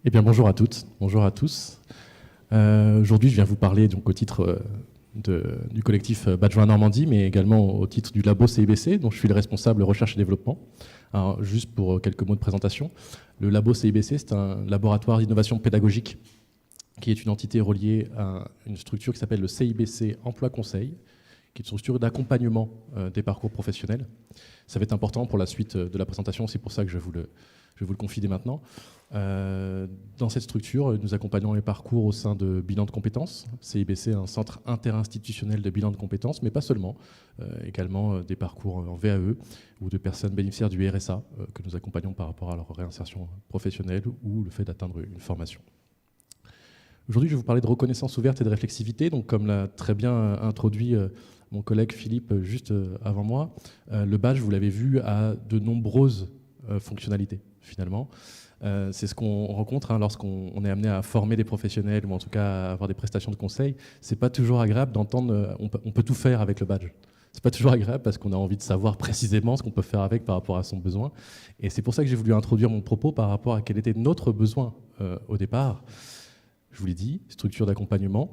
Eh bien, bonjour à toutes, bonjour à tous. Aujourd'hui, je viens vous parler donc, au titre du collectif Badjoint Normandie, mais également au titre du labo CIBC, dont je suis le responsable recherche et développement. Alors, juste pour quelques mots de présentation, le labo CIBC, c'est un laboratoire d'innovation pédagogique qui est une entité reliée à une structure qui s'appelle le CIBC Emploi Conseil, qui est une structure d'accompagnement des parcours professionnels. Ça va être important pour la suite de la présentation, c'est pour ça que je vais vous le confie dès maintenant. Dans cette structure, nous accompagnons les parcours au sein de Bilan de compétences. CIBC est un centre interinstitutionnel de bilan de compétences, mais pas seulement, également des parcours en VAE ou de personnes bénéficiaires du RSA que nous accompagnons par rapport à leur réinsertion professionnelle ou le fait d'atteindre une formation. Aujourd'hui, je vais vous parler de reconnaissance ouverte et de réflexivité. Donc, comme l'a très bien introduit mon collègue Philippe juste avant moi, le badge, vous l'avez vu, a de nombreuses fonctionnalités, finalement. C'est ce qu'on rencontre lorsqu'on est amené à former des professionnels ou en tout cas à avoir des prestations de conseil. C'est pas toujours agréable d'entendre on peut tout faire avec le badge. C'est pas toujours agréable parce qu'on a envie de savoir précisément ce qu'on peut faire avec par rapport à son besoin. Et c'est pour ça que j'ai voulu introduire mon propos par rapport à quel était notre besoin au départ. Je vous l'ai dit, structure d'accompagnement.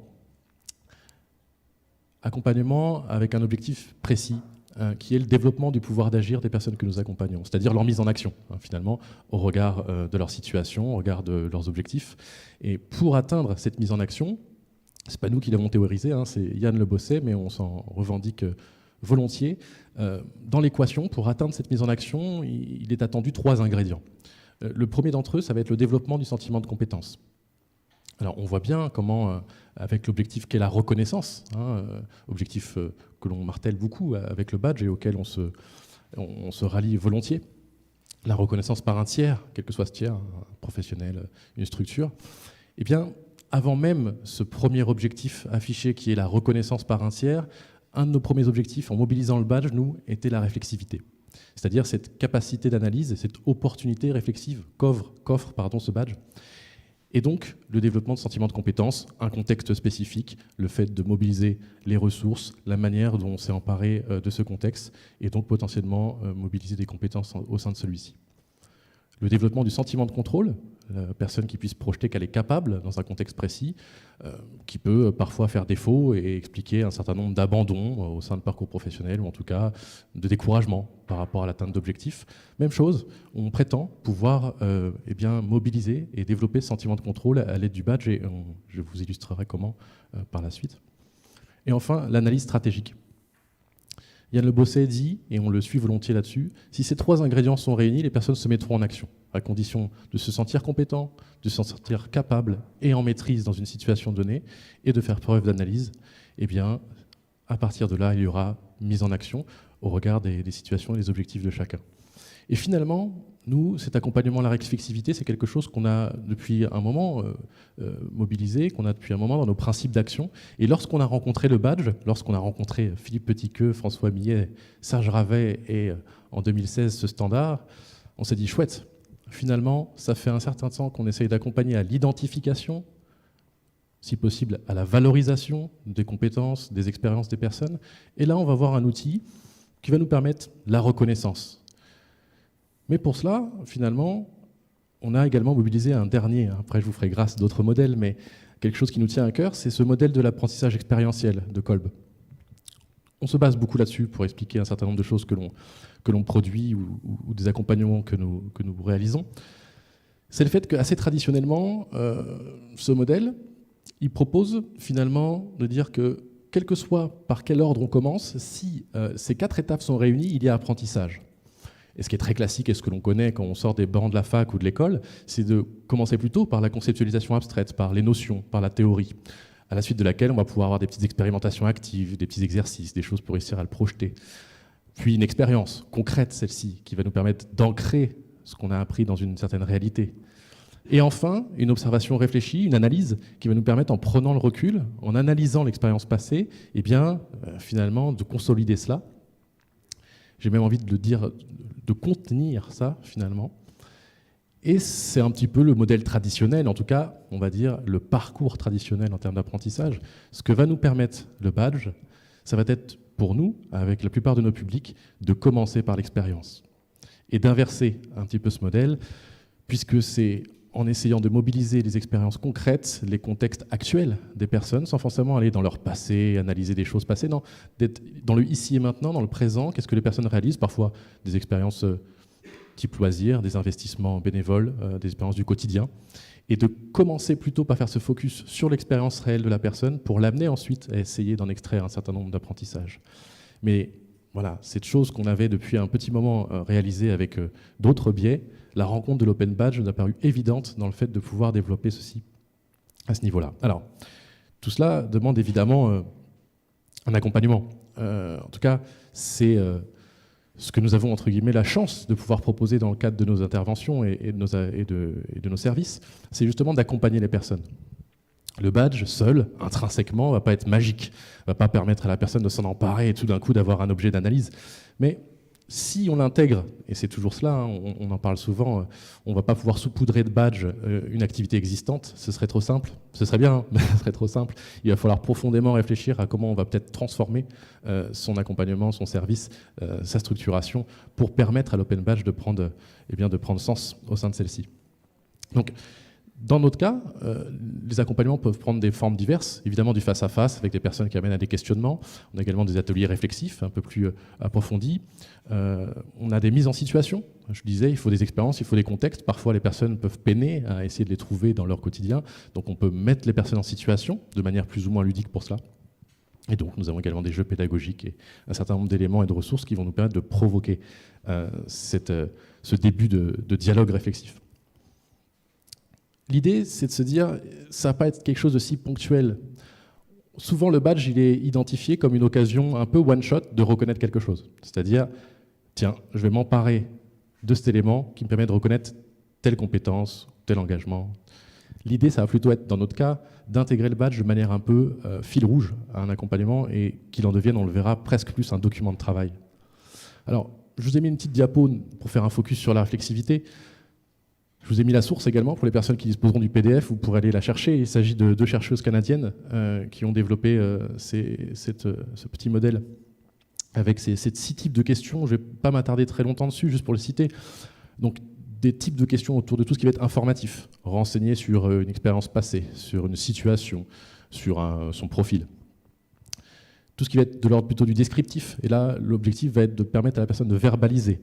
Accompagnement avec un objectif précis, qui est le développement du pouvoir d'agir des personnes que nous accompagnons, c'est-à-dire leur mise en action, finalement, au regard de leur situation, au regard de leurs objectifs. Et pour atteindre cette mise en action, c'est pas nous qui l'avons théorisé, c'est Yann Le Bosset, mais on s'en revendique volontiers. Dans l'équation, pour atteindre cette mise en action, il est attendu 3 ingrédients. Le premier d'entre eux, ça va être le développement du sentiment de compétence. Alors, on voit bien comment, avec l'objectif qu'est la reconnaissance, objectif que l'on martèle beaucoup avec le badge et auquel on se rallie volontiers, la reconnaissance par un tiers, quel que soit ce tiers, un professionnel, une structure, eh bien, avant même ce premier objectif affiché qui est la reconnaissance par un tiers, un de nos premiers objectifs en mobilisant le badge, nous, était la réflexivité. C'est-à-dire cette capacité d'analyse, cette opportunité réflexive qu'offre ce badge. Et donc, le développement de sentiments de compétence, un contexte spécifique, le fait de mobiliser les ressources, la manière dont on s'est emparé de ce contexte, et donc potentiellement mobiliser des compétences au sein de celui-ci. Le développement du sentiment de contrôle, la personne qui puisse projeter qu'elle est capable dans un contexte précis, qui peut parfois faire défaut et expliquer un certain nombre d'abandons au sein de parcours professionnels, ou en tout cas de découragement par rapport à l'atteinte d'objectifs. Même chose, on prétend pouvoir mobiliser et développer ce sentiment de contrôle à l'aide du badge, et je vous illustrerai comment par la suite. Et enfin, l'analyse stratégique. Yann Le Bosset dit, et on le suit volontiers là-dessus, si ces 3 ingrédients sont réunis, les personnes se mettront en action, à condition de se sentir compétent, de se sentir capable et en maîtrise dans une situation donnée, et de faire preuve d'analyse. Eh bien, à partir de là, il y aura mise en action au regard des situations et des objectifs de chacun. Et finalement, nous, cet accompagnement à la réflexivité, c'est quelque chose qu'on a depuis un moment mobilisé, qu'on a depuis un moment dans nos principes d'action. Et lorsqu'on a rencontré le badge, lorsqu'on a rencontré Philippe Petitqueux, François Millet, Serge Ravet et en 2016 ce standard, on s'est dit chouette, finalement, ça fait un certain temps qu'on essaye d'accompagner à l'identification, si possible à la valorisation des compétences, des expériences des personnes. Et là, on va voir un outil qui va nous permettre la reconnaissance. Mais pour cela, finalement, on a également mobilisé un dernier, après je vous ferai grâce d'autres modèles, mais quelque chose qui nous tient à cœur, c'est ce modèle de l'apprentissage expérientiel de Kolb. On se base beaucoup là-dessus pour expliquer un certain nombre de choses que l'on produit ou des accompagnements que nous réalisons. C'est le fait qu'assez traditionnellement, ce modèle, il propose finalement de dire que, quel que soit par quel ordre on commence, si ces 4 étapes sont réunies, il y a apprentissage. Et ce qui est très classique et ce que l'on connaît quand on sort des bancs de la fac ou de l'école, c'est de commencer plutôt par la conceptualisation abstraite, par les notions, par la théorie, à la suite de laquelle on va pouvoir avoir des petites expérimentations actives, des petits exercices, des choses pour réussir à le projeter. Puis une expérience concrète, celle-ci, qui va nous permettre d'ancrer ce qu'on a appris dans une certaine réalité. Et enfin, une observation réfléchie, une analyse qui va nous permettre, en prenant le recul, en analysant l'expérience passée, eh bien, finalement, de consolider cela. J'ai même envie de le dire, de contenir ça, finalement. Et c'est un petit peu le modèle traditionnel, en tout cas, on va dire, le parcours traditionnel en termes d'apprentissage. Ce que va nous permettre le badge, ça va être pour nous, avec la plupart de nos publics, de commencer par l'expérience. Et d'inverser un petit peu ce modèle, puisque c'est en essayant de mobiliser les expériences concrètes, les contextes actuels des personnes, sans forcément aller dans leur passé, analyser des choses passées, non, d'être dans le ici et maintenant, dans le présent, qu'est-ce que les personnes réalisent, parfois des expériences type loisirs, des investissements bénévoles, des expériences du quotidien, et de commencer plutôt par faire ce focus sur l'expérience réelle de la personne pour l'amener ensuite à essayer d'en extraire un certain nombre d'apprentissages. Mais voilà, cette chose qu'on avait depuis un petit moment réalisée avec d'autres biais, la rencontre de l'Open Badge nous a paru évidente dans le fait de pouvoir développer ceci à ce niveau-là. Alors, tout cela demande évidemment un accompagnement. En tout cas, c'est ce que nous avons, entre guillemets, la chance de pouvoir proposer dans le cadre de nos interventions et de nos services, c'est justement d'accompagner les personnes. Le badge, seul, intrinsèquement, ne va pas être magique, ne va pas permettre à la personne de s'en emparer et tout d'un coup d'avoir un objet d'analyse. Mais si on l'intègre, et c'est toujours cela, hein, on en parle souvent, on ne va pas pouvoir saupoudrer de badge une activité existante, ce serait trop simple, ce serait bien, mais ce serait trop simple. Il va falloir profondément réfléchir à comment on va peut-être transformer son accompagnement, son service, sa structuration, pour permettre à l'Open Badge de prendre sens au sein de celle-ci. Donc, dans notre cas, les accompagnements peuvent prendre des formes diverses, évidemment du face-à-face avec des personnes qui amènent à des questionnements. On a également des ateliers réflexifs un peu plus approfondis. On a des mises en situation. Je disais, il faut des expériences, il faut des contextes. Parfois, les personnes peuvent peiner à essayer de les trouver dans leur quotidien. Donc, on peut mettre les personnes en situation de manière plus ou moins ludique pour cela. Et donc, nous avons également des jeux pédagogiques et un certain nombre d'éléments et de ressources qui vont nous permettre de provoquer ce début de dialogue réflexif. L'idée, c'est de se dire, ça ne va pas être quelque chose de si ponctuel. Souvent, le badge, il est identifié comme une occasion un peu one-shot de reconnaître quelque chose. C'est-à-dire, tiens, je vais m'emparer de cet élément qui me permet de reconnaître telle compétence, tel engagement. L'idée, ça va plutôt être, dans notre cas, d'intégrer le badge de manière un peu fil rouge à un accompagnement et qu'il en devienne, on le verra, presque plus un document de travail. Alors, je vous ai mis une petite diapo pour faire un focus sur la réflexivité. Je vous ai mis la source également pour les personnes qui disposeront du PDF, vous pourrez aller la chercher. Il s'agit de 2 chercheuses canadiennes qui ont développé ce petit modèle avec ces 6 types de questions. Je ne vais pas m'attarder très longtemps dessus, juste pour le citer. Donc, des types de questions autour de tout ce qui va être informatif, renseigner sur une expérience passée, sur une situation, sur son profil. Tout ce qui va être de l'ordre plutôt du descriptif. Et là, l'objectif va être de permettre à la personne de verbaliser,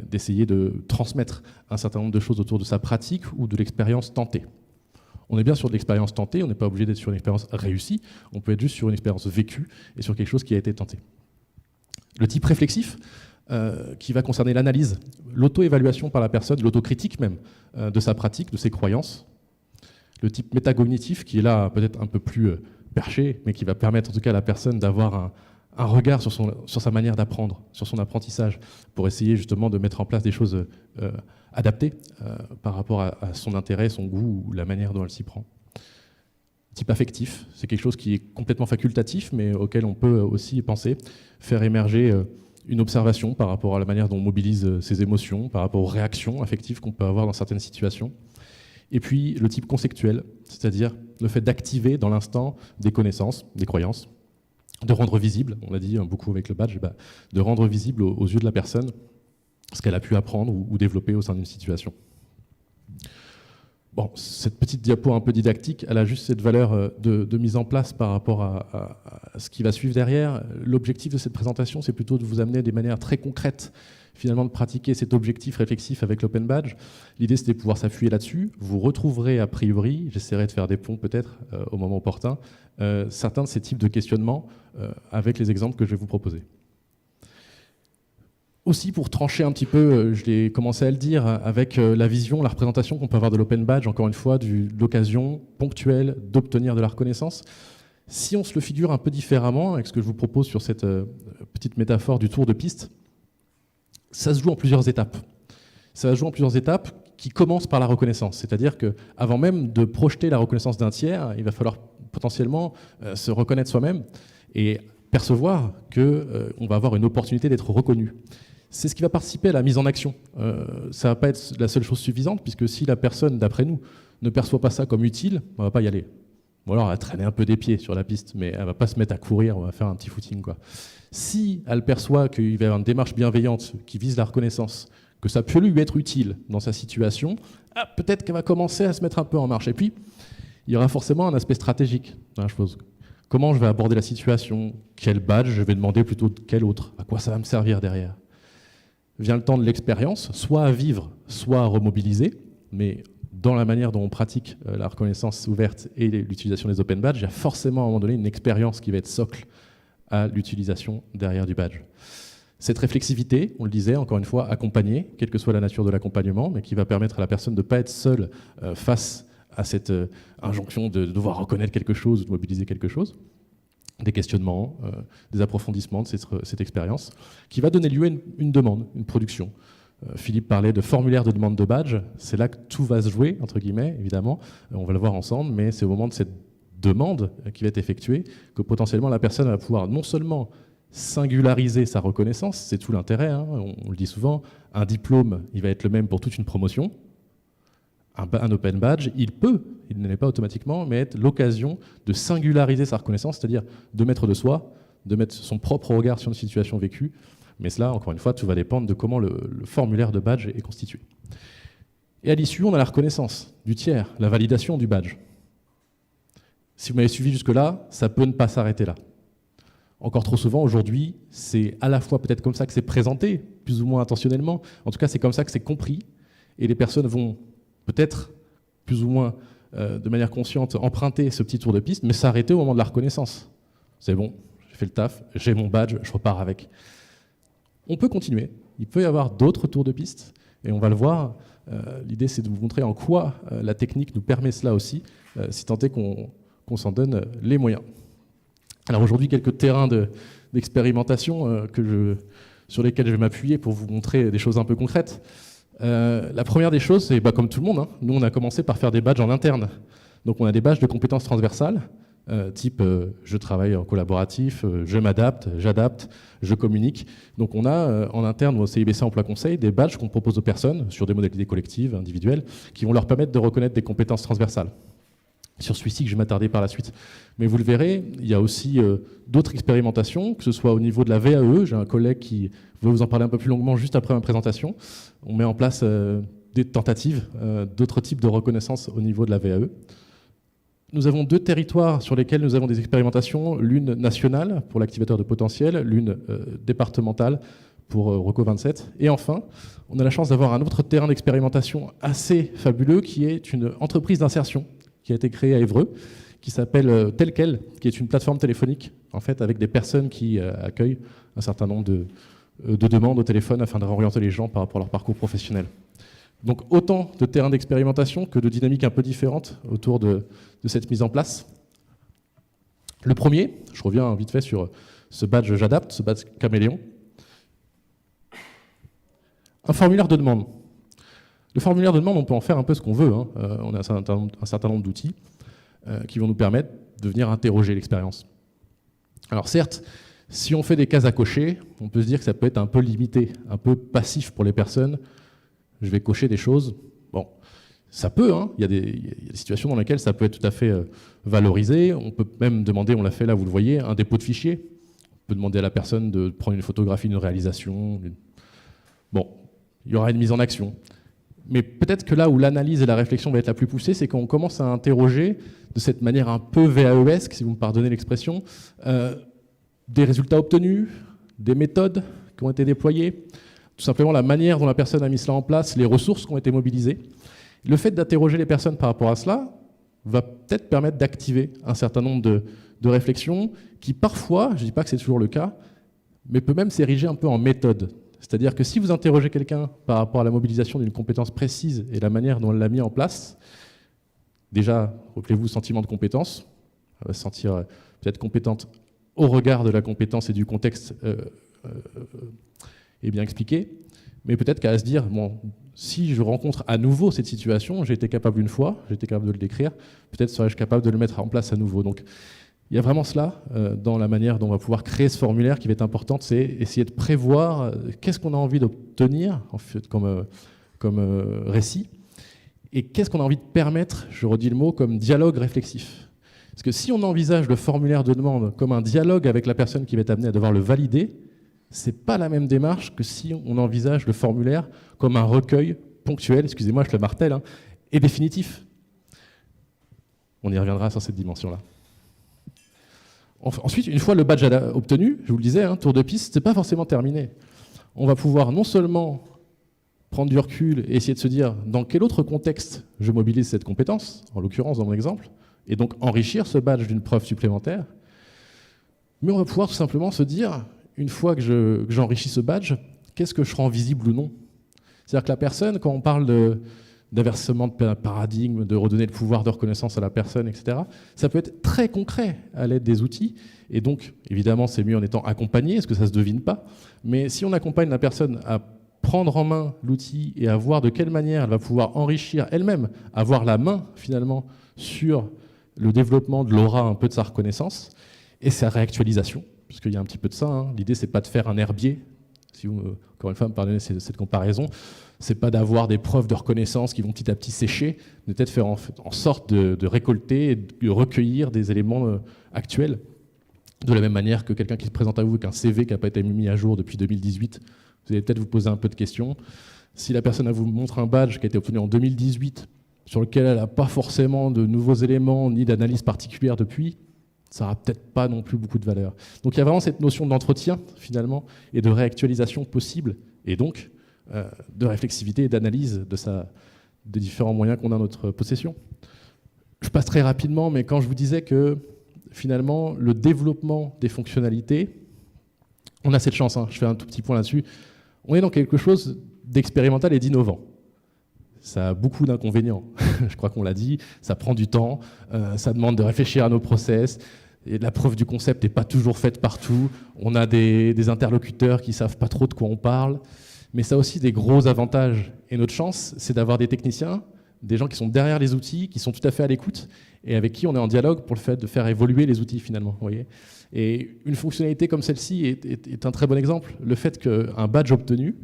d'essayer de transmettre un certain nombre de choses autour de sa pratique ou de l'expérience tentée. On est bien sur de l'expérience tentée, on n'est pas obligé d'être sur une expérience réussie, on peut être juste sur une expérience vécue et sur quelque chose qui a été tenté. Le type réflexif, qui va concerner l'analyse, l'auto-évaluation par la personne, l'autocritique même, de sa pratique, de ses croyances. Le type métacognitif, qui est là peut-être un peu plus perché, mais qui va permettre en tout cas à la personne d'avoir un regard sur sa manière d'apprendre, sur son apprentissage, pour essayer justement de mettre en place des choses adaptées par rapport à son intérêt, son goût ou la manière dont elle s'y prend. Type affectif, c'est quelque chose qui est complètement facultatif, mais auquel on peut aussi penser, faire émerger une observation par rapport à la manière dont on mobilise ses émotions, par rapport aux réactions affectives qu'on peut avoir dans certaines situations. Et puis le type conceptuel, c'est-à-dire le fait d'activer dans l'instant des connaissances, des croyances, de rendre visible, on l'a dit beaucoup avec le badge, de rendre visible aux yeux de la personne ce qu'elle a pu apprendre ou développer au sein d'une situation. Bon, cette petite diapo un peu didactique, elle a juste cette valeur de mise en place par rapport à ce qui va suivre derrière. L'objectif de cette présentation, c'est plutôt de vous amener des manières très concrètes finalement de pratiquer cet objectif réflexif avec l'Open Badge. L'idée, c'était de pouvoir s'appuyer là-dessus. Vous retrouverez a priori, j'essaierai de faire des ponts peut-être au moment opportun, certains de ces types de questionnements avec les exemples que je vais vous proposer. Aussi, pour trancher un petit peu, je l'ai commencé à le dire, avec la vision, la représentation qu'on peut avoir de l'Open Badge, encore une fois, de l'occasion ponctuelle d'obtenir de la reconnaissance. Si on se le figure un peu différemment, avec ce que je vous propose sur cette petite métaphore du tour de piste, ça se joue en plusieurs étapes. Ça va se jouer en plusieurs étapes qui commencent par la reconnaissance. C'est-à-dire qu'avant même de projeter la reconnaissance d'un tiers, il va falloir potentiellement se reconnaître soi-même et percevoir qu'on va avoir une opportunité d'être reconnu. C'est ce qui va participer à la mise en action. Ça ne va pas être la seule chose suffisante, puisque si la personne, d'après nous, ne perçoit pas ça comme utile, on ne va pas y aller. Ou alors elle va traîner un peu des pieds sur la piste, mais elle ne va pas se mettre à courir, on va faire un petit footing, quoi. Si elle perçoit qu'il va y avoir une démarche bienveillante qui vise la reconnaissance, que ça peut lui être utile dans sa situation, peut-être qu'elle va commencer à se mettre un peu en marche. Et puis, il y aura forcément un aspect stratégique dans la chose. Comment je vais aborder la situation? Quel badge je vais demander plutôt de quel autre? À quoi ça va me servir derrière? Vient le temps de l'expérience, soit à vivre, soit à remobiliser, mais dans la manière dont on pratique la reconnaissance ouverte et l'utilisation des open badges, il y a forcément à un moment donné une expérience qui va être socle à l'utilisation derrière du badge. Cette réflexivité, on le disait, encore une fois, accompagnée, quelle que soit la nature de l'accompagnement, mais qui va permettre à la personne de ne pas être seule face à cette injonction de devoir reconnaître quelque chose ou de mobiliser quelque chose, des questionnements, des approfondissements de cette expérience, qui va donner lieu à une demande, une production. Philippe parlait de formulaire de demande de badge, c'est là que tout va se jouer, entre guillemets, évidemment, on va le voir ensemble, mais c'est au moment de cette demande qui va être effectuée que potentiellement la personne va pouvoir non seulement singulariser sa reconnaissance, c'est tout l'intérêt, hein, on le dit souvent, un diplôme, il va être le même pour toute une promotion, un open badge, il ne l'est pas automatiquement, mais être l'occasion de singulariser sa reconnaissance, c'est-à-dire de mettre de soi, de mettre son propre regard sur une situation vécue, mais cela, encore une fois, tout va dépendre de comment le formulaire de badge est constitué. Et à l'issue, on a la reconnaissance du tiers, la validation du badge. Si vous m'avez suivi jusque-là, ça peut ne pas s'arrêter là. Encore trop souvent, aujourd'hui, c'est à la fois peut-être comme ça que c'est présenté, plus ou moins intentionnellement, en tout cas c'est comme ça que c'est compris, et les personnes vont peut-être, plus ou moins de manière consciente, emprunter ce petit tour de piste, mais s'arrêter au moment de la reconnaissance. C'est bon, j'ai fait le taf, j'ai mon badge, je repars avec. On peut continuer, il peut y avoir d'autres tours de piste, et on va le voir, l'idée c'est de vous montrer en quoi la technique nous permet cela aussi, si tant est qu'on s'en donne les moyens. Alors aujourd'hui, quelques terrains d'expérimentation sur lesquels je vais m'appuyer pour vous montrer des choses un peu concrètes. La première des choses, c'est comme tout le monde, hein, nous on a commencé par faire des badges en interne. Donc on a des badges de compétences transversales, type je travaille en collaboratif, je m'adapte, j'adapte, je communique. Donc on a en interne au CIBC Emploi Conseil des badges qu'on propose aux personnes sur des modalités collectives, individuelles, qui vont leur permettre de reconnaître des compétences transversales. Sur celui-ci que je vais m'attarder par la suite. Mais vous le verrez, il y a aussi d'autres expérimentations, que ce soit au niveau de la VAE, j'ai un collègue qui va vous en parler un peu plus longuement juste après ma présentation. On met en place des tentatives, d'autres types de reconnaissance au niveau de la VAE. Nous avons deux territoires sur lesquels nous avons des expérimentations, l'une nationale pour l'activateur de potentiel, l'une départementale pour Reco 27. Et enfin, on a la chance d'avoir un autre terrain d'expérimentation assez fabuleux qui est une entreprise d'insertion qui a été créée à Évreux, qui s'appelle Tel Quel, qui est une plateforme téléphonique, en fait, avec des personnes qui accueillent un certain nombre de demandes au téléphone afin de réorienter les gens par rapport à leur parcours professionnel. Donc autant de terrains d'expérimentation que de dynamiques un peu différentes autour de cette mise en place. Le premier, je reviens vite fait sur ce badge J'adapte, ce badge Caméléon. Un formulaire de demande. Le formulaire de demande, on peut en faire un peu ce qu'on veut. Hein. On a un certain nombre d'outils qui vont nous permettre de venir interroger l'expérience. Alors certes, si on fait des cases à cocher, on peut se dire que ça peut être un peu limité, un peu passif pour les personnes. Je vais cocher des choses. Bon, ça peut, hein. Il y a des situations dans lesquelles ça peut être tout à fait valorisé. On peut même demander, on l'a fait là, vous le voyez, un dépôt de fichier. On peut demander à la personne de prendre une photographie d'une réalisation. Bon, il y aura une mise en action. Mais peut-être que là où l'analyse et la réflexion va être la plus poussée, c'est quand on commence à interroger de cette manière un peu VAEesque, si vous me pardonnez l'expression, des résultats obtenus, des méthodes qui ont été déployées, tout simplement la manière dont la personne a mis cela en place, les ressources qui ont été mobilisées. Le fait d'interroger les personnes par rapport à cela va peut-être permettre d'activer un certain nombre de réflexions qui parfois, je ne dis pas que c'est toujours le cas, mais peut même s'ériger un peu en méthode. C'est-à-dire que si vous interrogez quelqu'un par rapport à la mobilisation d'une compétence précise et la manière dont elle l'a mis en place, déjà, rappelez-vous, sentiment de compétence, elle va se sentir peut-être compétente au regard de la compétence et du contexte est bien expliqué, mais peut-être qu'elle va se dire, bon, si je rencontre à nouveau cette situation, j'ai été capable une fois, j'ai été capable de le décrire, peut-être serais-je capable de le mettre en place à nouveau. Donc, il y a vraiment cela dans la manière dont on va pouvoir créer ce formulaire qui va être importante, c'est essayer de prévoir qu'est-ce qu'on a envie d'obtenir en fait, comme récit, et qu'est-ce qu'on a envie de permettre, je redis le mot, comme dialogue réflexif. Parce que si on envisage le formulaire de demande comme un dialogue avec la personne qui va être amenée à devoir le valider, c'est pas la même démarche que si on envisage le formulaire comme un recueil ponctuel, excusez-moi, je le martèle, hein, et définitif. On y reviendra sur cette dimension-là. Ensuite, une fois le badge obtenu, je vous le disais, tour de piste, c'est pas forcément terminé. On va pouvoir non seulement prendre du recul et essayer de se dire dans quel autre contexte je mobilise cette compétence, en l'occurrence dans mon exemple, et donc enrichir ce badge d'une preuve supplémentaire, mais on va pouvoir tout simplement se dire, une fois que j'enrichis ce badge, qu'est-ce que je rends visible ou non? C'est-à-dire que la personne, quand on parle d'inversement de paradigme, de redonner le pouvoir de reconnaissance à la personne, etc., ça peut être très concret à l'aide des outils. Et donc, évidemment, c'est mieux en étant accompagné, parce que ça ne se devine pas. Mais si on accompagne la personne à prendre en main l'outil et à voir de quelle manière elle va pouvoir enrichir elle-même, avoir la main, finalement, sur le développement de l'aura un peu de sa reconnaissance et sa réactualisation, puisqu'il y a un petit peu de ça. L'idée, c'est pas de faire un herbier. Si vous, encore une fois, me pardonnez cette comparaison, c'est pas d'avoir des preuves de reconnaissance qui vont petit à petit sécher, mais peut-être faire en sorte de récolter et de recueillir des éléments actuels. De la même manière que quelqu'un qui se présente à vous avec un CV qui n'a pas été mis à jour depuis 2018, vous allez peut-être vous poser un peu de questions. Si la personne vous montre un badge qui a été obtenu en 2018, sur lequel elle n'a pas forcément de nouveaux éléments ni d'analyse particulière depuis, ça n'aura peut-être pas non plus beaucoup de valeur. Donc il y a vraiment cette notion d'entretien, finalement, et de réactualisation possible, et donc de réflexivité et d'analyse des différents moyens qu'on a à notre possession. Je passe très rapidement, mais quand je vous disais que, finalement, le développement des fonctionnalités, on a cette chance, je fais un tout petit point là-dessus, on est dans quelque chose d'expérimental et d'innovant. Ça a beaucoup d'inconvénients, je crois qu'on l'a dit, ça prend du temps, ça demande de réfléchir à nos process, et la preuve du concept n'est pas toujours faite partout, on a des interlocuteurs qui ne savent pas trop de quoi on parle, mais ça a aussi des gros avantages. Et notre chance, c'est d'avoir des techniciens, des gens qui sont derrière les outils, qui sont tout à fait à l'écoute, et avec qui on est en dialogue pour le fait de faire évoluer les outils finalement. Vous voyez, et une fonctionnalité comme celle-ci est un très bon exemple. Le fait qu'un badge obtenu,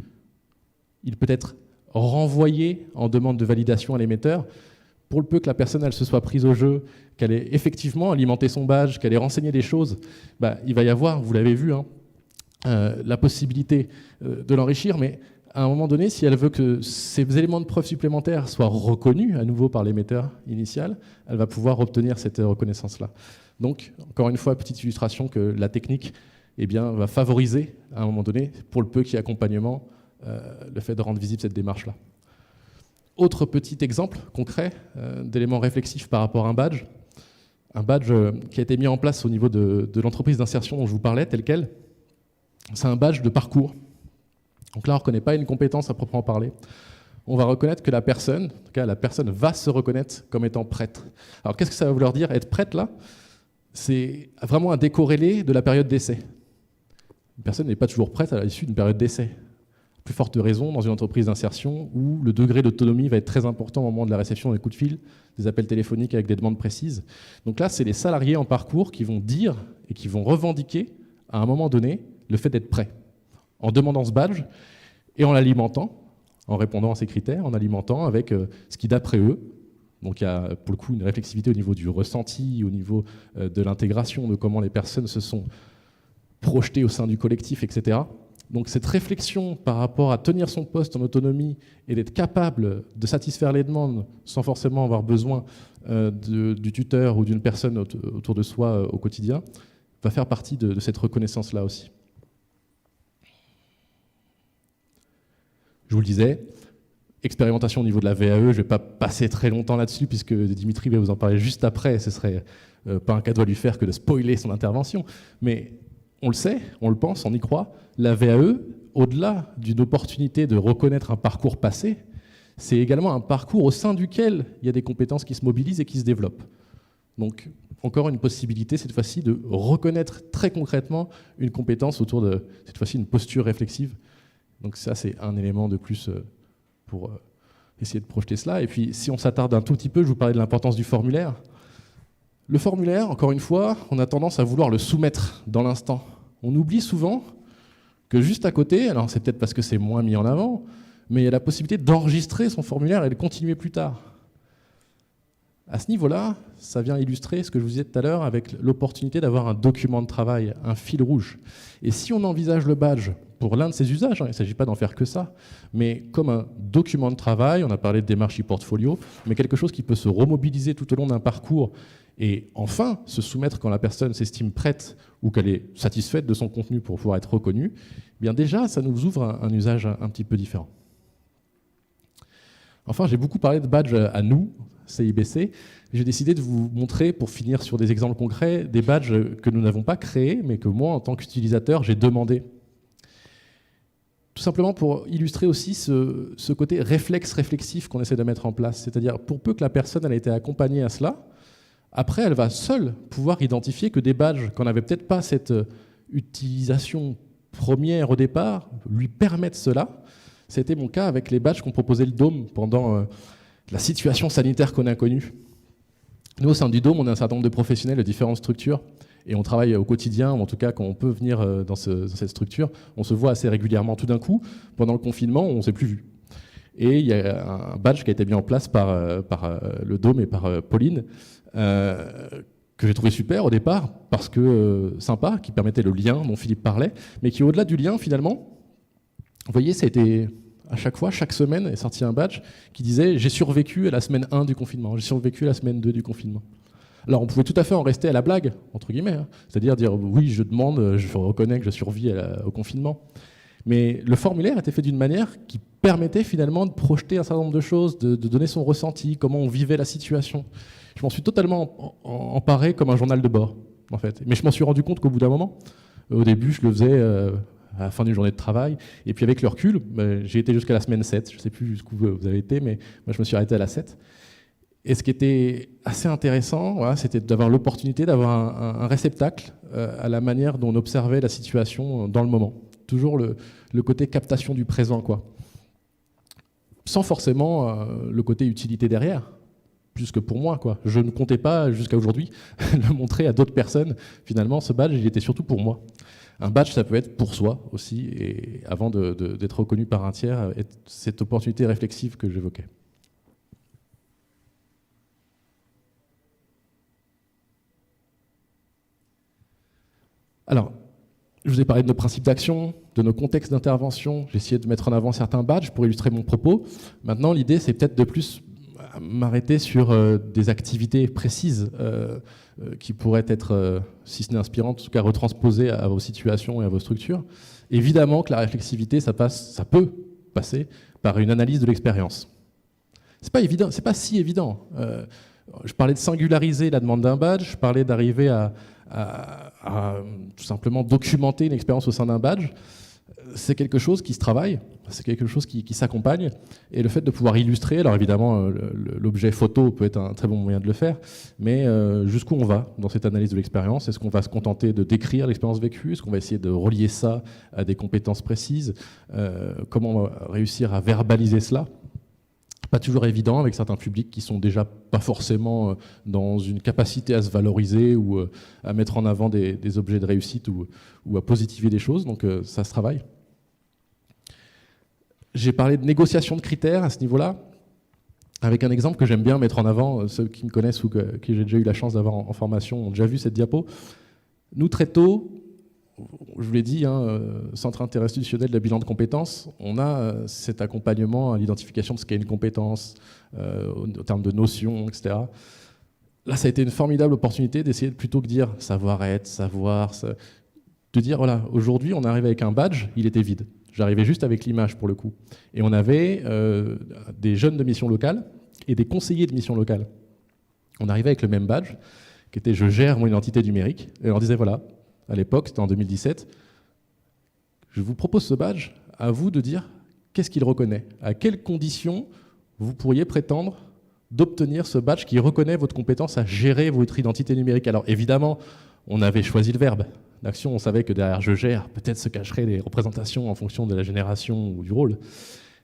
il peut être renvoyé en demande de validation à l'émetteur, pour le peu que la personne elle se soit prise au jeu, qu'elle ait effectivement alimenté son badge, qu'elle ait renseigné des choses, il va y avoir, vous l'avez vu, la possibilité de l'enrichir, mais à un moment donné, si elle veut que ces éléments de preuve supplémentaires soient reconnus à nouveau par l'émetteur initial, elle va pouvoir obtenir cette reconnaissance-là. Donc, encore une fois, petite illustration que la technique va favoriser, à un moment donné, pour le peu qu'il y ait accompagnement, le fait de rendre visible cette démarche-là. Autre petit exemple concret d'éléments réflexifs par rapport à un badge qui a été mis en place au niveau de l'entreprise d'insertion dont je vous parlais, tel quel. C'est un badge de parcours. Donc là, on ne reconnaît pas une compétence à proprement parler. On va reconnaître que la personne, en tout cas la personne va se reconnaître comme étant prête. Alors qu'est-ce que ça va vouloir dire, être prête là? C'est vraiment un décorrélé de la période d'essai. Une personne n'est pas toujours prête à l'issue d'une période d'essai. Plus forte raison dans une entreprise d'insertion où le degré d'autonomie va être très important au moment de la réception des coups de fil, des appels téléphoniques avec des demandes précises. Donc là, c'est les salariés en parcours qui vont dire et qui vont revendiquer à un moment donné le fait d'être prêt, en demandant ce badge et en l'alimentant, en répondant à ces critères, en alimentant avec ce qui, d'après eux, donc il y a pour le coup une réflexivité au niveau du ressenti, au niveau de l'intégration, de comment les personnes se sont projetées au sein du collectif, etc. Donc cette réflexion par rapport à tenir son poste en autonomie et d'être capable de satisfaire les demandes sans forcément avoir besoin du tuteur ou d'une personne autour de soi au quotidien, va faire partie de cette reconnaissance-là aussi. Je vous le disais, expérimentation au niveau de la VAE, je ne vais pas passer très longtemps là-dessus puisque Dimitri va vous en parler juste après, ce serait pas un cadeau à lui faire que de spoiler son intervention, mais on le sait, on le pense, on y croit, la VAE, au-delà d'une opportunité de reconnaître un parcours passé, c'est également un parcours au sein duquel il y a des compétences qui se mobilisent et qui se développent. Donc, encore une possibilité, cette fois-ci, de reconnaître très concrètement une compétence autour de, cette fois-ci, une posture réflexive. Donc ça, c'est un élément de plus pour essayer de projeter cela. Et puis, si on s'attarde un tout petit peu, je vous parlais de l'importance du formulaire. Le formulaire, encore une fois, on a tendance à vouloir le soumettre dans l'instant. On oublie souvent que juste à côté, alors c'est peut-être parce que c'est moins mis en avant, mais il y a la possibilité d'enregistrer son formulaire et de continuer plus tard. À ce niveau-là, ça vient illustrer ce que je vous disais tout à l'heure avec l'opportunité d'avoir un document de travail, un fil rouge. Et si on envisage le badge pour l'un de ses usages, il ne s'agit pas d'en faire que ça, mais comme un document de travail, on a parlé de démarche e-portfolio, mais quelque chose qui peut se remobiliser tout au long d'un parcours et enfin se soumettre quand la personne s'estime prête ou qu'elle est satisfaite de son contenu pour pouvoir être reconnue, eh bien déjà, ça nous ouvre un usage un petit peu différent. Enfin, j'ai beaucoup parlé de badge à nous, CIBC. J'ai décidé de vous montrer, pour finir sur des exemples concrets, des badges que nous n'avons pas créés, mais que moi, en tant qu'utilisateur, j'ai demandé. Tout simplement pour illustrer aussi ce côté réflexif qu'on essaie de mettre en place. C'est-à-dire, pour peu que la personne elle ait été accompagnée à cela, après, elle va seule pouvoir identifier que des badges qu'on n'avait peut-être pas cette utilisation première au départ, lui permettent cela. C'était mon cas avec les badges qu'ont proposé le Dôme pendant la situation sanitaire qu'on a connue. Nous, au sein du Dôme, on a un certain nombre de professionnels de différentes structures et on travaille au quotidien, ou en tout cas quand on peut venir dans cette structure, on se voit assez régulièrement. Tout d'un coup, pendant le confinement, on ne s'est plus vu. Et il y a un badge qui a été mis en place par le Dôme et par Pauline, que j'ai trouvé super au départ, parce que sympa, qui permettait le lien dont Philippe parlait, mais qui au-delà du lien finalement, vous voyez, ça a été à chaque fois, chaque semaine est sorti un badge qui disait « j'ai survécu à la semaine 1 du confinement, j'ai survécu à la semaine 2 du confinement ». Alors on pouvait tout à fait en rester à la blague, entre guillemets, hein, c'est-à-dire dire « oui, je demande, je reconnais que je survis au confinement ». Mais le formulaire était fait d'une manière qui permettait finalement de projeter un certain nombre de choses, de donner son ressenti, comment on vivait la situation. Je m'en suis totalement emparé comme un journal de bord, en fait. Mais je m'en suis rendu compte qu'au bout d'un moment, au début, je le faisais à la fin d'une journée de travail, et puis avec le recul, j'ai été jusqu'à la semaine 7, je ne sais plus jusqu'où vous avez été, mais moi je me suis arrêté à la 7. Et ce qui était assez intéressant, voilà, c'était d'avoir l'opportunité d'avoir un réceptacle à la manière dont on observait la situation dans le moment. Toujours le côté captation du présent, quoi. Sans forcément le côté utilité derrière, plus que pour moi, quoi. Je ne comptais pas, jusqu'à aujourd'hui, le montrer à d'autres personnes. Finalement, ce badge, il était surtout pour moi. Un badge, ça peut être pour soi aussi, et avant d'être reconnu par un tiers, cette opportunité réflexive que j'évoquais. Alors, je vous ai parlé de nos principes d'action, de nos contextes d'intervention. J'ai essayé de mettre en avant certains badges pour illustrer mon propos. Maintenant, l'idée, c'est peut-être de plus m'arrêter sur des activités précises qui pourraient être, si ce n'est inspirantes, en tout cas retransposées à vos situations et à vos structures. Évidemment que la réflexivité, ça peut passer par une analyse de l'expérience. C'est pas évident, c'est pas si évident. Je parlais de singulariser la demande d'un badge, je parlais d'arriver à tout simplement documenter une expérience au sein d'un badge. C'est quelque chose qui se travaille, c'est quelque chose qui s'accompagne, et le fait de pouvoir illustrer, alors évidemment l'objet photo peut être un très bon moyen de le faire, mais jusqu'où on va dans cette analyse de l'expérience? Est-ce qu'on va se contenter de décrire l'expérience vécue? Est-ce qu'on va essayer de relier ça à des compétences précises? Comment on va réussir à verbaliser cela? Pas toujours évident avec certains publics qui sont déjà pas forcément dans une capacité à se valoriser ou à mettre en avant des objets de réussite ou à positiver des choses, donc ça se travaille. J'ai parlé de négociation de critères à ce niveau-là, avec un exemple que j'aime bien mettre en avant. Ceux qui me connaissent ou que j'ai déjà eu la chance d'avoir en formation ont déjà vu cette diapo. Nous, très tôt, je vous l'ai dit, Centre interinstitutionnel de bilan de compétences, on a cet accompagnement à l'identification de ce qu'est une compétence, en termes de notions, etc. Là, ça a été une formidable opportunité d'essayer, plutôt que de dire savoir-être, savoir, de dire, voilà, aujourd'hui, on arrive avec un badge, il était vide. J'arrivais juste avec l'image, pour le coup. Et on avait des jeunes de mission locale et des conseillers de mission locale. On arrivait avec le même badge, qui était « Je gère mon identité numérique », et on leur disait, voilà, à l'époque, c'était en 2017, je vous propose ce badge, à vous de dire qu'est-ce qu'il reconnaît, à quelles conditions vous pourriez prétendre d'obtenir ce badge qui reconnaît votre compétence à gérer votre identité numérique. Alors évidemment, on avait choisi le verbe. L'action, on savait que derrière « je gère », peut-être se cacheraient des représentations en fonction de la génération ou du rôle.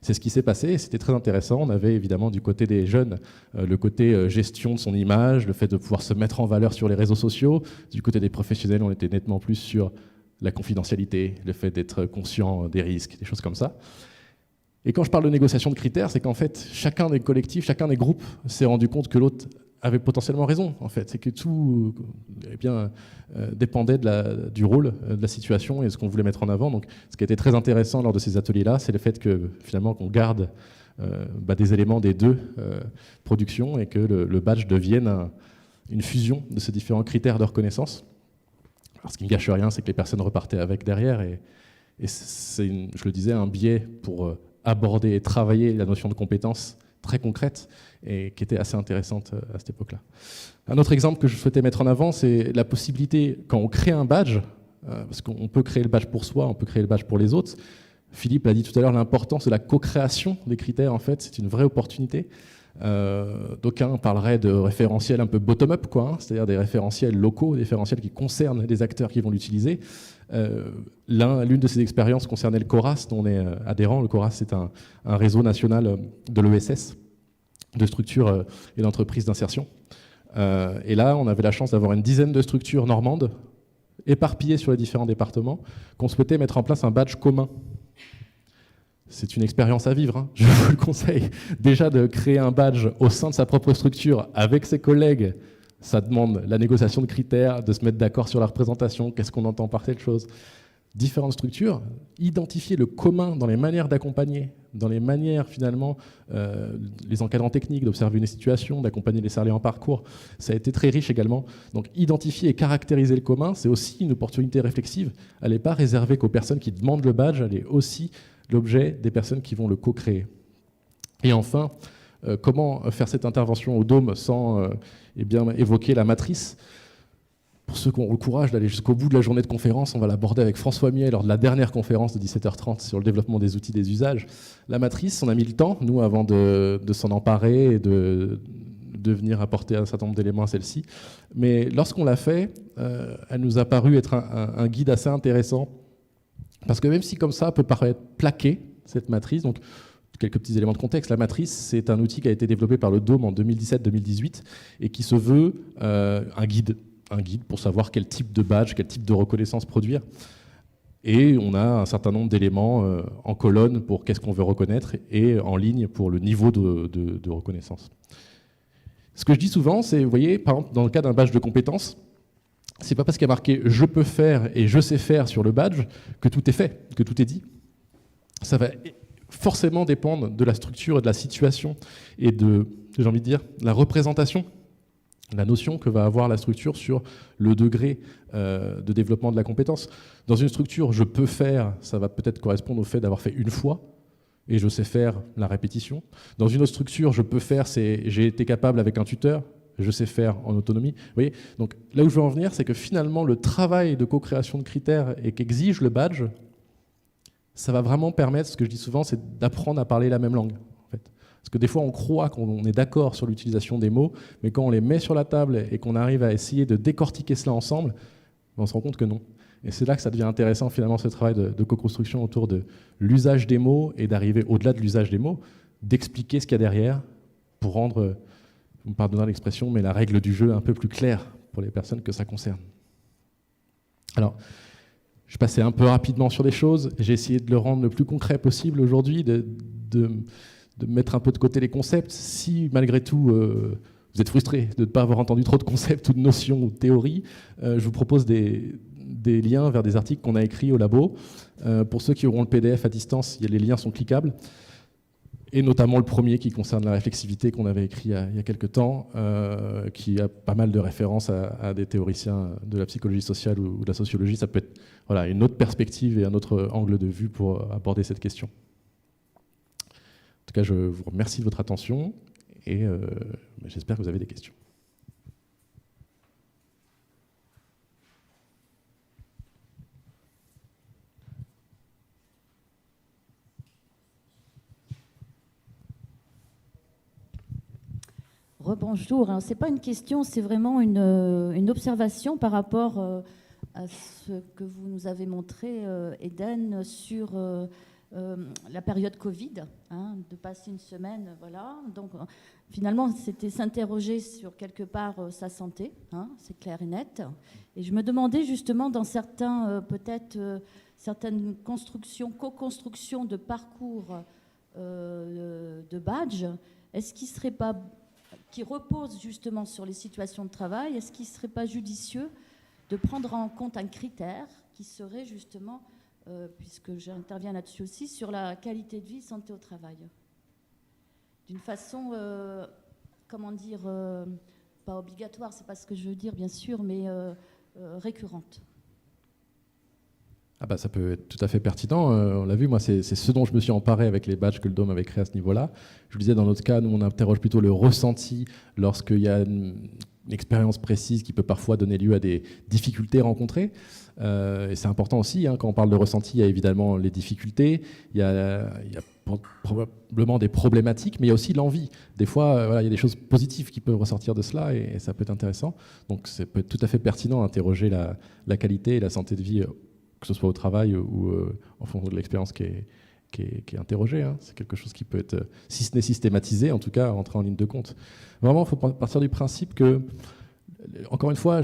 C'est ce qui s'est passé et c'était très intéressant. On avait évidemment du côté des jeunes le côté gestion de son image, le fait de pouvoir se mettre en valeur sur les réseaux sociaux. Du côté des professionnels, on était nettement plus sur la confidentialité, le fait d'être conscient des risques, des choses comme ça. Et quand je parle de négociation de critères, c'est qu'en fait, chacun des collectifs, chacun des groupes s'est rendu compte que l'autre avait potentiellement raison, en fait. C'est que tout dépendait du rôle, de la situation et de ce qu'on voulait mettre en avant. Donc, ce qui a été très intéressant lors de ces ateliers-là, c'est le fait que finalement qu'on garde des éléments des deux productions et que le badge devienne une fusion de ces différents critères de reconnaissance. Alors, ce qui ne gâche rien, c'est que les personnes repartaient avec derrière et c'est, je le disais, un biais pour aborder et travailler la notion de compétence très concrète et qui était assez intéressante à cette époque-là. Un autre exemple que je souhaitais mettre en avant, c'est la possibilité, quand on crée un badge, parce qu'on peut créer le badge pour soi, on peut créer le badge pour les autres. Philippe l'a dit tout à l'heure, l'importance de la co-création des critères, en fait, c'est une vraie opportunité. D'aucuns parleraient de référentiels un peu bottom-up, c'est-à-dire des référentiels locaux, des référentiels qui concernent les acteurs qui vont l'utiliser. L'une de ces expériences concernait le CORAS, dont on est adhérent. Le CORAS, c'est un réseau national de l'ESS, de structures et d'entreprises d'insertion. Et là, on avait la chance d'avoir une dizaine de structures normandes, éparpillées sur les différents départements, qu'on souhaitait mettre en place un badge commun. C'est une expérience à vivre, je vous le conseille. Déjà de créer un badge au sein de sa propre structure avec ses collègues, ça demande la négociation de critères, de se mettre d'accord sur la représentation, qu'est-ce qu'on entend par telle chose. Différentes structures, identifier le commun dans les manières d'accompagner, dans les manières finalement, les encadrants techniques, d'observer une situation, d'accompagner les salariés en parcours, ça a été très riche également. Donc identifier et caractériser le commun, c'est aussi une opportunité réflexive. Elle n'est pas réservée qu'aux personnes qui demandent le badge, elle est aussi l'objet des personnes qui vont le co-créer. Et enfin, comment faire cette intervention au Dôme sans évoquer la matrice? Pour ceux qui ont le courage d'aller jusqu'au bout de la journée de conférence, on va l'aborder avec François Miet lors de la dernière conférence de 17h30 sur le développement des outils des usages. La matrice, on a mis le temps, nous, avant de s'en emparer et de venir apporter un certain nombre d'éléments à celle-ci. Mais lorsqu'on l'a fait, elle nous a paru être un guide assez intéressant. Parce que même si comme ça peut paraître plaqué, cette matrice, donc quelques petits éléments de contexte, la matrice, c'est un outil qui a été développé par le Dôme en 2017-2018 et qui se veut un guide pour savoir quel type de badge, quel type de reconnaissance produire. Et on a un certain nombre d'éléments en colonne pour qu'est-ce qu'on veut reconnaître et en ligne pour le niveau de reconnaissance. Ce que je dis souvent, c'est, vous voyez, par exemple, dans le cas d'un badge de compétences, c'est pas parce qu'il y a marqué « je peux faire » et « je sais faire » sur le badge que tout est fait, que tout est dit. Ça va forcément dépendre de la structure et de la situation et de, j'ai envie de dire, la représentation, la notion que va avoir la structure sur le degré de développement de la compétence. Dans une structure « je peux faire », ça va peut-être correspondre au fait d'avoir fait une fois et je sais faire la répétition. Dans une autre structure « je peux faire », c'est « j'ai été capable avec un tuteur ». Je sais faire en autonomie. Vous voyez, donc là où je veux en venir, c'est que finalement, le travail de co-création de critères et qu'exige le badge, ça va vraiment permettre, ce que je dis souvent, c'est d'apprendre à parler la même langue. En fait. Parce que des fois, on croit qu'on est d'accord sur l'utilisation des mots, mais quand on les met sur la table et qu'on arrive à essayer de décortiquer cela ensemble, on se rend compte que non. Et c'est là que ça devient intéressant, finalement, ce travail de co-construction autour de l'usage des mots et d'arriver au-delà de l'usage des mots, d'expliquer ce qu'il y a derrière pour rendre... Vous me pardonnerez l'expression, mais la règle du jeu un peu plus claire pour les personnes que ça concerne. Alors, je passais un peu rapidement sur les choses. J'ai essayé de le rendre le plus concret possible aujourd'hui, de mettre un peu de côté les concepts. Si, malgré tout, vous êtes frustré de ne pas avoir entendu trop de concepts ou de notions ou de théories, je vous propose des liens vers des articles qu'on a écrits au labo. Pour ceux qui auront le PDF à distance, les liens sont cliquables. Et notamment le premier qui concerne la réflexivité qu'on avait écrit il y a quelques temps, qui a pas mal de références à des théoriciens de la psychologie sociale ou de la sociologie. Ça peut être une autre perspective et un autre angle de vue pour aborder cette question. En tout cas, je vous remercie de votre attention et j'espère que vous avez des questions. Rebonjour. Ce n'est pas une question, c'est vraiment une observation par rapport à ce que vous nous avez montré, Eden, sur la période Covid, de passer une semaine, voilà. Donc, finalement, c'était s'interroger sur quelque part sa santé, c'est clair et net. Et je me demandais justement dans certains, certaines constructions, co-constructions de parcours de badge, est-ce qu'il ne serait pas qui repose justement sur les situations de travail, est-ce qu'il ne serait pas judicieux de prendre en compte un critère qui serait justement, puisque j'interviens là-dessus aussi, sur la qualité de vie, santé au travail, d'une façon, comment dire, pas obligatoire, c'est pas ce que je veux dire bien sûr, mais récurrente. Ah bah, ça peut être tout à fait pertinent. On l'a vu, moi, c'est ce dont je me suis emparé avec les badges que le Dôme avait créés à ce niveau-là. Je vous disais, dans notre cas, nous, on interroge plutôt le ressenti lorsqu'il y a une expérience précise qui peut parfois donner lieu à des difficultés rencontrées. Et c'est important aussi, hein, quand on parle de ressenti, il y a évidemment les difficultés, il y a probablement des problématiques, mais il y a aussi l'envie. Des fois, voilà, il y a des choses positives qui peuvent ressortir de cela et ça peut être intéressant. Donc, ça peut être tout à fait pertinent d'interroger la qualité et la santé de vie, que ce soit au travail ou en fonction de l'expérience qui est interrogée. Hein. C'est quelque chose qui peut être, si ce n'est systématisé, en tout cas, rentrer en ligne de compte. Vraiment, il faut partir du principe que, encore une fois,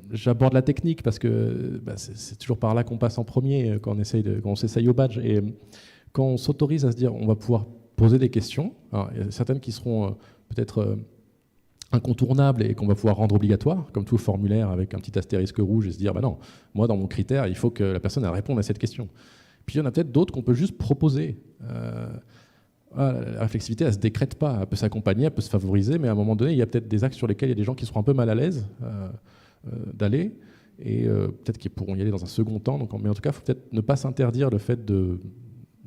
j'aborde la technique parce que c'est toujours par là qu'on passe en premier quand on s'essaye au badge. Et quand on s'autorise à se dire on va pouvoir poser des questions, alors, il y a certaines qui seront peut-être incontournable et qu'on va pouvoir rendre obligatoire, comme tout formulaire avec un petit astérisque rouge et se dire non, moi dans mon critère, il faut que la personne elle réponde à cette question. Puis il y en a peut-être d'autres qu'on peut juste proposer. La réflexivité, elle ne se décrète pas, elle peut s'accompagner, elle peut se favoriser, mais à un moment donné, il y a peut-être des axes sur lesquels il y a des gens qui seront un peu mal à l'aise d'aller, et peut-être qu'ils pourront y aller dans un second temps. Donc, mais en tout cas, il faut peut-être ne pas s'interdire le fait de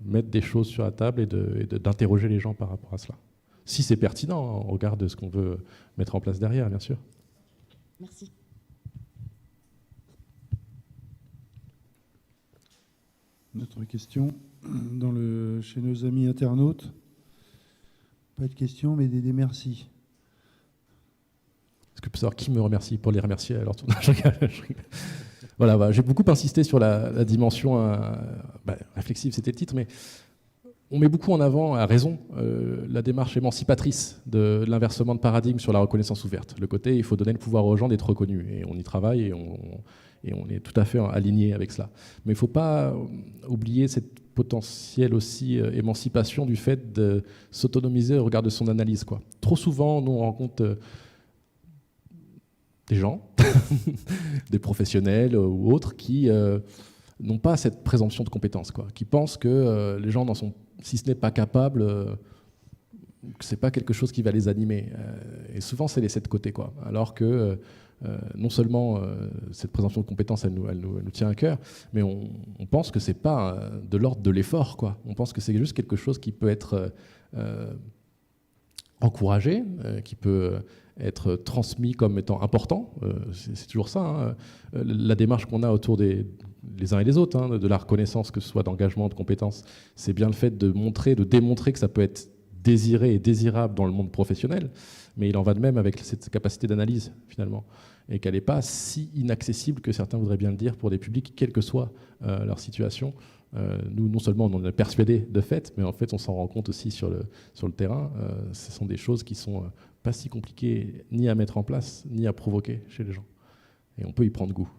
mettre des choses sur la table et d'interroger les gens par rapport à cela. Si c'est pertinent, on regarde ce qu'on veut mettre en place derrière, bien sûr. Merci. Une autre question chez nos amis internautes. Pas de questions, mais des merci. Est-ce que je peux savoir qui me remercie pour les remercier à leur tour? Voilà, j'ai beaucoup insisté sur la dimension réflexive, c'était le titre, mais on met beaucoup en avant, à raison, la démarche émancipatrice de l'inversement de paradigme sur la reconnaissance ouverte. Le côté, il faut donner le pouvoir aux gens d'être reconnus. Et on y travaille et on est tout à fait aligné avec cela. Mais il ne faut pas oublier cette potentielle aussi émancipation du fait de s'autonomiser au regard de son analyse, quoi. Trop souvent, nous, on rencontre des gens, des professionnels ou autres, qui n'ont pas cette présomption de compétence, quoi, qui pensent que les gens n'en sont, si ce n'est pas capables, que c'est pas quelque chose qui va les animer. Et souvent, c'est laissé de côté, quoi. Alors que non seulement cette présomption de compétence, elle nous tient à cœur, mais on pense que c'est pas de l'ordre de l'effort, quoi. On pense que c'est juste quelque chose qui peut être encouragé, qui peut être transmis comme étant important. C'est toujours ça, hein. La démarche qu'on a autour les uns et les autres, hein, de la reconnaissance, que ce soit d'engagement, de compétences, c'est bien le fait de démontrer que ça peut être désiré et désirable dans le monde professionnel, mais il en va de même avec cette capacité d'analyse, finalement, et qu'elle n'est pas si inaccessible que certains voudraient bien le dire pour des publics, quelle que soit leur situation. Nous, non seulement on en est persuadés de fait, mais en fait on s'en rend compte aussi sur le terrain. Ce sont des choses qui sont pas si compliquées ni à mettre en place, ni à provoquer chez les gens. Et on peut y prendre goût.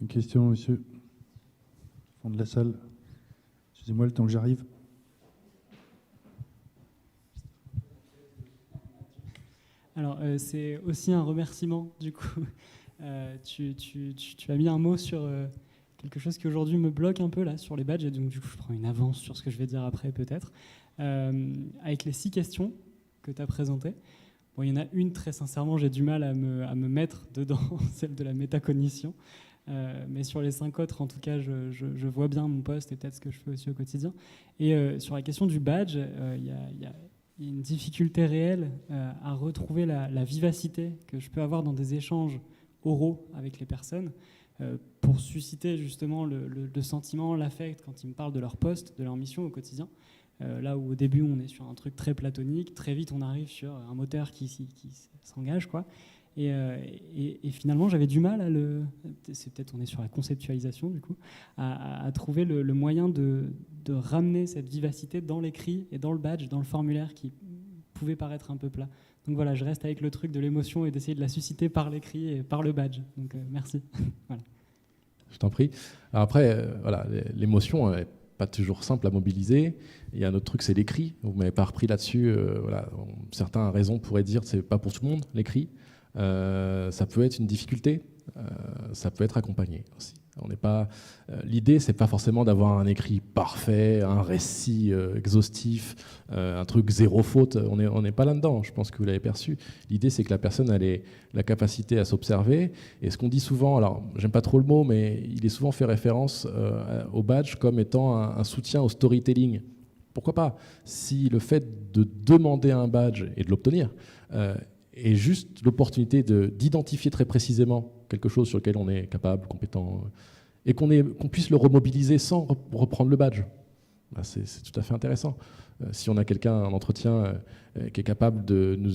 Une question, monsieur, au fond de la salle. Excusez-moi le temps que j'arrive. Alors, c'est aussi un remerciement, du coup. Tu as mis un mot sur quelque chose qui aujourd'hui me bloque un peu, là, sur les badges, et donc du coup, je prends une avance sur ce que je vais dire après, peut-être. Avec les 6 questions que tu as présentées, bon, il y en a une, très sincèrement, j'ai du mal à me mettre dedans, celle de la métacognition. Mais sur les 5 autres, en tout cas, je vois bien mon poste et peut-être ce que je fais aussi au quotidien. Et sur la question du badge, il y a une difficulté réelle à retrouver la vivacité que je peux avoir dans des échanges oraux avec les personnes pour susciter justement le sentiment, l'affect quand ils me parlent de leur poste, de leur mission au quotidien. Là où au début, on est sur un truc très platonique, très vite, on arrive sur un moteur qui s'engage, quoi. Et finalement, j'avais du mal c'est peut-être on est sur la conceptualisation du coup, à trouver le moyen de ramener cette vivacité dans l'écrit et dans le badge, dans le formulaire qui pouvait paraître un peu plat. Donc voilà, je reste avec le truc de l'émotion et d'essayer de la susciter par l'écrit et par le badge. Donc merci. Voilà. Je t'en prie. Alors après, voilà, l'émotion est pas toujours simple à mobiliser. Il y a un autre truc, c'est l'écrit. Vous ne m'avez pas repris là-dessus. Voilà. Certains à raison pourraient dire que ce n'est pas pour tout le monde, l'écrit. Ça peut être une difficulté. Ça peut être accompagné aussi. L'idée, c'est pas forcément d'avoir un écrit parfait, un récit exhaustif, un truc zéro faute. On n'est pas là-dedans. Je pense que vous l'avez perçu. L'idée, c'est que la personne ait la capacité à s'observer. Et ce qu'on dit souvent, alors j'aime pas trop le mot, mais il est souvent fait référence au badge comme étant un soutien au storytelling. Pourquoi pas? Si le fait de demander un badge et de l'obtenir est juste l'opportunité d'identifier très précisément quelque chose sur lequel on est capable, compétent, et qu'on puisse le remobiliser sans reprendre le badge. Ben c'est tout à fait intéressant. Si on a quelqu'un en entretien qui est capable de nous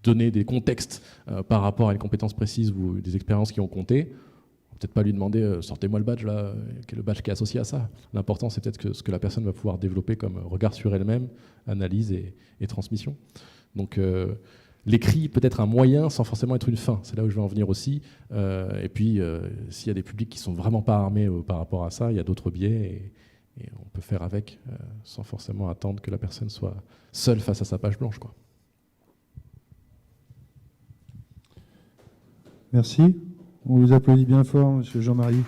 donner des contextes par rapport à une compétence précise ou des expériences qui ont compté, on va peut-être pas lui demander sortez-moi le badge là, quel est le badge qui est associé à ça. L'important, c'est peut-être ce que la personne va pouvoir développer comme regard sur elle-même, analyse et transmission. Donc l'écrit peut être un moyen sans forcément être une fin. C'est là où je veux en venir aussi. Et puis, s'il y a des publics qui ne sont vraiment pas armés par rapport à ça, il y a d'autres biais et on peut faire avec sans forcément attendre que la personne soit seule face à sa page blanche, quoi. Merci. On vous applaudit bien fort, monsieur Jean-Marie.